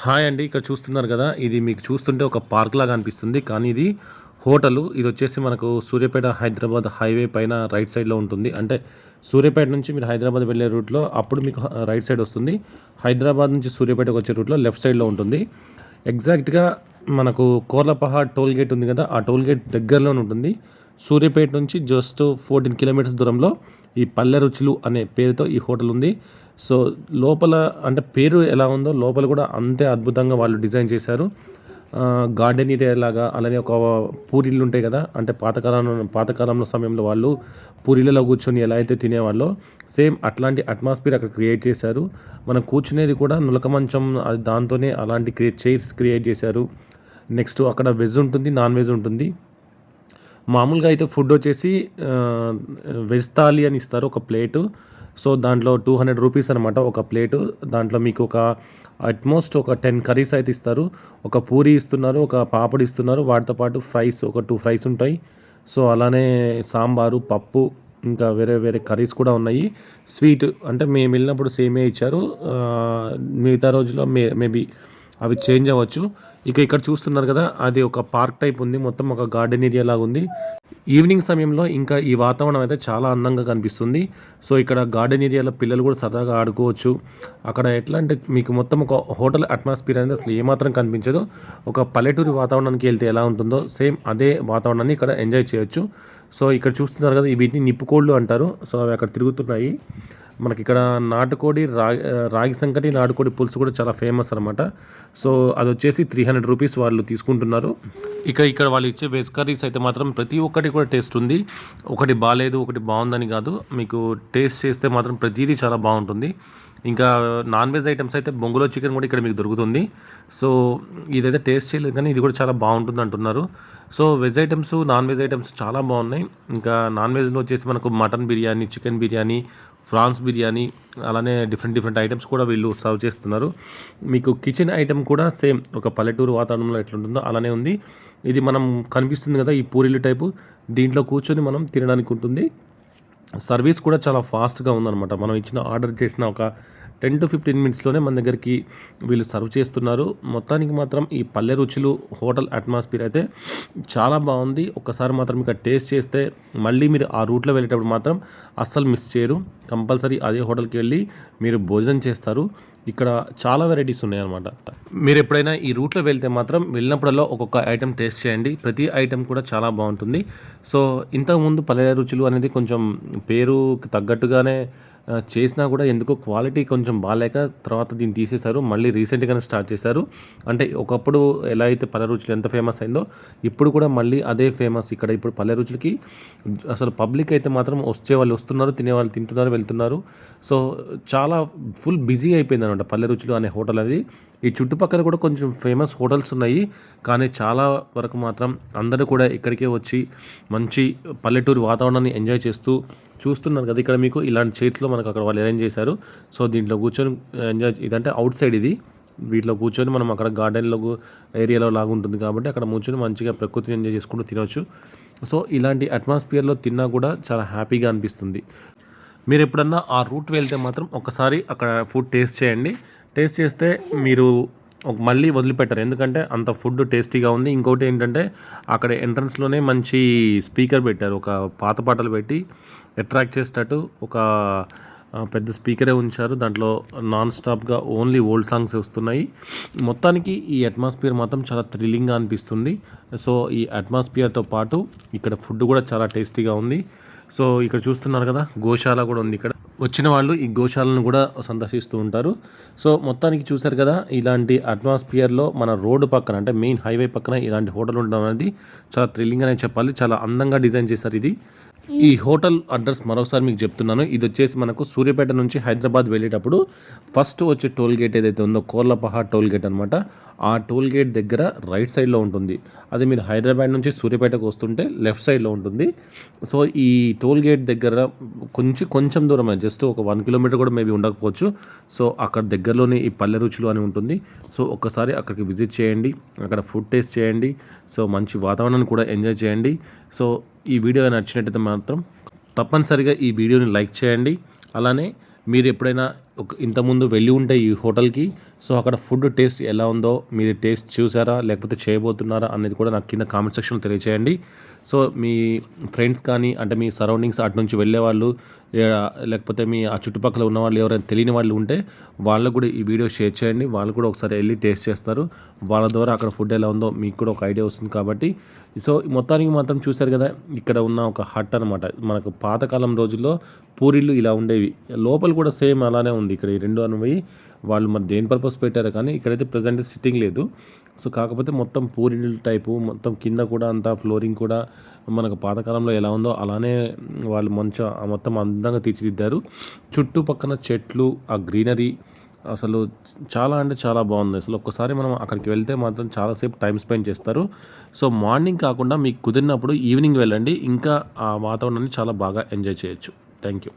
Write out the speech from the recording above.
Hi అండి. ఇక్కడ చూస్తున్నారు కదా, ఇది మీకు చూస్తుంటే ఒక పార్క్ లాగా అనిపిస్తుంది, కానీ ఇది హోటలు. ఇది వచ్చేసి మనకు సూర్యాపేట హైదరాబాద్ హైవే పైన రైట్ సైడ్లో ఉంటుంది. అంటే సూర్యాపేట నుంచి మీరు హైదరాబాద్ వెళ్ళే రూట్లో అప్పుడు మీకు రైట్ సైడ్ వస్తుంది. హైదరాబాద్ నుంచి సూర్యాపేటకు వచ్చే రూట్లో లెఫ్ట్ సైడ్లో ఉంటుంది. ఎగ్జాక్ట్గా మనకు కోర్లపహాడ్ టోల్ గేట్ ఉంది కదా, ఆ టోల్ గేట్ దగ్గరలోనే ఉంటుంది. సూర్యాపేట నుంచి జస్ట్ 14 కిలోమీటర్స్ దూరంలో ఈ పల్లె రుచులు అనే పేరుతో ఈ హోటల్ ఉంది. సో లోపల అంటే పేరు ఎలా ఉందో లోపల కూడా అంతే అద్భుతంగా వాళ్ళు డిజైన్ చేశారు. గార్డెన్ ఏరియా లాగా, అలానే ఒక పూరీలు ఉంటాయి కదా, అంటే పాతకాలంలో సమయంలో వాళ్ళు పూరీలలో కూర్చొని ఎలా అయితే తినేవాళ్ళో సేమ్ అట్లాంటి అట్మాస్ఫియర్ అక్కడ క్రియేట్ చేశారు. మనం కూర్చునేది కూడా నులక మంచం, అది దాంతోనే అలాంటి చైర్స్ క్రియేట్ చేశారు. నెక్స్ట్ అక్కడ వెజ్ ఉంటుంది, నాన్ వెజ్ ఉంటుంది. మామూలుగా అయితే ఫుడ్ వచ్చేసి వెజ్ థాలీ అని ఇస్తారు ఒక ప్లేటు. సో దాంట్లో 200 రూపీస్ అనమాట ఒక ప్లేటు. దాంట్లో మీకు ఒక అట్మోస్ట్ ఒక 10 కర్రీస్ అయితే ఇస్తారు. ఒక పూరి ఇస్తున్నారు, ఒక పాపడ్ ఇస్తున్నారు, వాటితో పాటు ఫ్రైస్ ఒక 2 ఫ్రైస్ ఉంటాయి. సో అలానే సాంబారు, పప్పు, ఇంకా వేరే వేరే కర్రీస్ కూడా ఉన్నాయి. స్వీట్ అంటే మేము వెళ్ళినప్పుడు సేమే ఇచ్చారు. మిగతా రోజుల్లో మేబీ అవి చేంజ్ అవ్వచ్చు. ఇక ఇక్కడ చూస్తున్నారు కదా, అది ఒక పార్క్ టైప్ ఉంది, మొత్తం ఒక గార్డెన్ ఏరియా లాగా ఉంది. ఈవినింగ్ సమయంలో ఇంకా ఈ వాతావరణం అయితే చాలా అందంగా కనిపిస్తుంది. సో ఇక్కడ గార్డెన్ ఏరియాలో పిల్లలు కూడా సరదాగా ఆడుకోవచ్చు. అక్కడ ఎట్లా అంటే మీకు మొత్తం ఒక హోటల్ అట్మాస్ఫియర్ అనేది అసలు ఏమాత్రం కనిపించదు. ఒక పల్లెటూరి వాతావరణానికి వెళ్తే ఎలా ఉంటుందో సేమ్ అదే వాతావరణాన్ని ఇక్కడ ఎంజాయ్ చేయొచ్చు. సో ఇక్కడ చూస్తున్నారు కదా, వీటిని నిప్పుకోళ్ళు అంటారు. సో అవి అక్కడ తిరుగుతున్నాయి. మనకి ఇక్కడ నాటుకోడి, రాగి సంకటి, నాటుకోడి పులుసు కూడా చాలా ఫేమస్ అనమాట. సో అది వచ్చేసి 300 రూపీస్ వాళ్ళు తీసుకుంటున్నారు. ఇక్కడ వాళ్ళు ఇచ్చే వెజ్ కర్రీస్ అయితే మాత్రం ప్రతి ఒక్కటి కూడా టేస్ట్ ఉంది. ఒకటి బాగాలేదు, ఒకటి బాగుందని కాదు, మీకు టేస్ట్ చేస్తే మాత్రం ప్రతిదీ చాలా బాగుంటుంది. ఇంకా నాన్ వెజ్ ఐటమ్స్ అయితే బొంగులో చికెన్ కూడా ఇక్కడ మీకు దొరుకుతుంది. సో ఇదైతే టేస్ట్ చేయలేదు, కానీ ఇది కూడా చాలా బాగుంటుంది అంటున్నారు. So veg items, non veg items చాలా బాగున్నాయి. ఇంకా నాన్ వెజ్లో వచ్చేసి మనకు mutton biryani, chicken biryani, prawns biryani, అలానే డిఫరెంట్ ఐటమ్స్ కూడా వీళ్ళు సర్వ్ చేస్తున్నారు. మీకు కిచెన్ ఐటమ్ కూడా సేమ్ ఒక పల్లెటూరు వాతావరణంలో ఎట్లుంటుందో అలానే ఉంది. ఇది మనం కనిపిస్తుంది కదా, ఈ పూరీలు టైపు, దీంట్లో కూర్చొని మనం తినడానికి ఉంటుంది. సర్వీస్ కూడా చాలా ఫాస్ట్గా ఉందన్నమాట. మనం ఇచ్చిన ఆర్డర్ చేసిన ఒక 10 to 15 మినిట్స్లోనే మన దగ్గరికి వీళ్ళు సర్వ్ చేస్తున్నారు. మొత్తానికి మాత్రం ఈ పల్లె రుచులు హోటల్ అట్మాస్ఫియర్ అయితే చాలా బాగుంది. ఒక్కసారి మాత్రం ఇక్కడ టేస్ట్ చేస్తే మళ్ళీ మీరు ఆ రూట్లో వెళ్ళేటప్పుడు మాత్రం అస్సలు మిస్ చేయరు. కంపల్సరీ అదే హోటల్కి వెళ్ళి మీరు భోజనం చేస్తారు. ఇక్కడ చాలా వెరైటీస్ ఉన్నాయన్నమాట. మీరు ఎప్పుడైనా ఈ రూట్లో వెళ్తే మాత్రం వెళ్ళినప్పుడల్లా ఒక్కొక్క ఐటెం టేస్ట్ చేయండి. ప్రతి ఐటెం కూడా చాలా బాగుంటుంది. సో ఇంతకుముందు పల్లె రుచులు అనేది కొంచెం పేరుకి తగ్గట్టుగానే చేసినా కూడా ఎందుకో క్వాలిటీ కొంచెం బాగాలేక తర్వాత దీన్ని తీసేశారు. మళ్ళీ రీసెంట్గానే స్టార్ట్ చేశారు. అంటే ఒకప్పుడు ఎలా అయితే పల్లె రుచులు ఎంత ఫేమస్ అయిందో ఇప్పుడు కూడా మళ్ళీ అదే ఫేమస్ ఇక్కడ. ఇప్పుడు పల్లె రుచులకి అసలు పబ్లిక్ అయితే మాత్రం వచ్చే వాళ్ళు వస్తున్నారు, తినేవాళ్ళు తింటున్నారు, వెళ్తున్నారు. సో చాలా ఫుల్ బిజీ అయిపోయింది అనమాట పల్లె రుచులు అనే హోటల్ అది. ఈ చుట్టుపక్కల కూడా కొంచెం ఫేమస్ హోటల్స్ ఉన్నాయి, కానీ చాలా వరకు మాత్రం అందరూ కూడా ఇక్కడికే వచ్చి మంచి పల్లెటూరు వాతావరణాన్ని ఎంజాయ్ చేస్తూ చూస్తున్నారు కదా. ఇక్కడ మీకు ఇలాంటి చైర్స్లో మనకు అక్కడ వాళ్ళు అరేంజ్ చేశారు. సో దీంట్లో కూర్చొని ఎంజాయ్, ఇదంటే అవుట్ సైడ్ ఇది. వీటిలో కూర్చొని మనం అక్కడ గార్డెన్లో ఏరియాలో లాగా ఉంటుంది కాబట్టి అక్కడ కూర్చొని మంచిగా ప్రకృతిని ఎంజాయ్ చేసుకుంటూ తినవచ్చు. సో ఇలాంటి అట్మాస్ఫియర్లో తిన్నా కూడా చాలా హ్యాపీగా అనిపిస్తుంది. మీరు ఎప్పుడన్నా ఆ రూట్ వెళ్తే మాత్రం ఒకసారి అక్కడ ఫుడ్ టేస్ట్ చేయండి. టేస్ట్ చేస్తే మీరు మళ్ళీ వదిలిపెట్టరు, ఎందుకంటే అంత ఫుడ్ టేస్టీగా ఉంది. ఇంకోటి ఏంటంటే అక్కడ ఎంట్రన్స్లోనే మంచి స్పీకర్ పెట్టారు, ఒక పాత పాటలు పెట్టి అట్రాక్ట్ చేసేటట్టు ఒక పెద్ద స్పీకరే ఉంచారు. దాంట్లో నాన్ స్టాప్గా ఓన్లీ ఓల్డ్ సాంగ్స్ వస్తున్నాయి. మొత్తానికి ఈ అట్మాస్ఫియర్ మాత్రం చాలా థ్రిల్లింగ్గా అనిపిస్తుంది. సో ఈ అట్మాస్ఫియర్తో పాటు ఇక్కడ ఫుడ్ కూడా చాలా టేస్టీగా ఉంది. సో ఇక్కడ చూస్తున్నారు కదా, గోశాల కూడా ఉంది ఇక్కడ. వచ్చిన వాళ్ళు ఈ గోశాలను కూడా సందర్శిస్తూ ఉంటారు. సో మొత్తానికి చూశారు కదా, ఇలాంటి అట్మాస్ఫియర్లో మన రోడ్డు పక్కన, అంటే మెయిన్ హైవే పక్కన ఇలాంటి హోటల్ ఉండడం అనేది చాలా థ్రిల్లింగ్ అనే చెప్పాలి. చాలా అందంగా డిజైన్ చేశారు ఇది. ఈ హోటల్ అడ్రస్ మరోసారి మీకు చెప్తున్నాను. ఇది వచ్చేసి మనకు సూర్యాపేట నుంచి హైదరాబాద్ వెళ్ళేటప్పుడు ఫస్ట్ వచ్చే టోల్ గేట్ ఏదైతే ఉందో కోర్లపహాడ్ టోల్ గేట్ అనమాట. ఆ టోల్ గేట్ దగ్గర రైట్ సైడ్లో ఉంటుంది. అది మీరు హైదరాబాద్ నుంచి సూర్యాపేటకు వస్తుంటే లెఫ్ట్ సైడ్లో ఉంటుంది. సో ఈ టోల్ గేట్ దగ్గర కొంచెం దూరమే, జస్ట్ ఒక 1 కిలోమీటర్ కూడా మేబీ ఉండకపోవచ్చు. సో అక్కడ దగ్గరలోనే ఈ పల్లె రుచులు అని ఉంటుంది. సో ఒక్కసారి అక్కడికి విజిట్ చేయండి, అక్కడ ఫుడ్ టేస్ట్ చేయండి. సో మంచి వాతావరణాన్ని కూడా ఎంజాయ్ చేయండి. సో ఈ వీడియో నచ్చినట్టయితే మాత్రం తప్పనిసరిగా ఈ వీడియోని లైక్ చేయండి. అలానే మీరు ఎప్పుడైనా ఇంతకుముందు వెళ్ళి ఉంటే ఈ హోటల్కి, సో అక్కడ ఫుడ్ టేస్ట్ ఎలా ఉందో మీరు టేస్ట్ చూసారా లేకపోతే చేయబోతున్నారా అనేది కూడా నాకు కింద కామెంట్ సెక్షన్లో తెలియచేయండి. సో మీ ఫ్రెండ్స్ కానీ అంటే మీ సరౌండింగ్స్ అటు నుంచి వెళ్ళేవాళ్ళు లేకపోతే మీ ఆ చుట్టుపక్కల ఉన్న వాళ్ళు ఎవరైనా తెలియని వాళ్ళు ఉంటే వాళ్ళకు కూడా ఈ వీడియో షేర్ చేయండి. వాళ్ళు కూడా ఒకసారి వెళ్ళి టేస్ట్ చేస్తారు. వాళ్ళ ద్వారా అక్కడ ఫుడ్ ఎలా ఉందో మీకు కూడా ఒక ఐడియా వస్తుంది కాబట్టి. సో మొత్తానికి మాత్రం చూశారు కదా, ఇక్కడ ఉన్న ఒక హట్ అనమాట. మనకు పాతకాలం రోజుల్లో పూరీలు ఇలా ఉండేవి. లోపల కూడా సేమ్ అలానే ఉంది. ఇక్కడ ఈ రెండు అనేవి వాళ్ళు మరి దేని పర్పస్ పెట్టారో కానీ ఇక్కడైతే ప్రజెంట్ సిట్టింగ్ లేదు. సో కాకపోతే మొత్తం పూరీల టైపు మొత్తం కింద కూడా అంతా ఫ్లోరింగ్ కూడా మనకు పాతకాలంలో ఎలా ఉందో అలానే వాళ్ళు మొత్తం అందంగా తీర్చిదిద్దారు. చుట్టుపక్కన చెట్లు, ఆ గ్రీనరీ అసలు చాలా అంటే చాలా బాగుంది. అసలు ఒక్కసారి మనం అక్కడికి వెళ్తే మాత్రం చాలాసేపు టైం స్పెండ్ చేస్తారు. సో మార్నింగ్ కాకుండా మీకు కుదిరినప్పుడు ఈవినింగ్ వెళ్ళండి. ఇంకా ఆ వాతావరణాన్ని చాలా బాగా ఎంజాయ్ చేయొచ్చు. Thank you.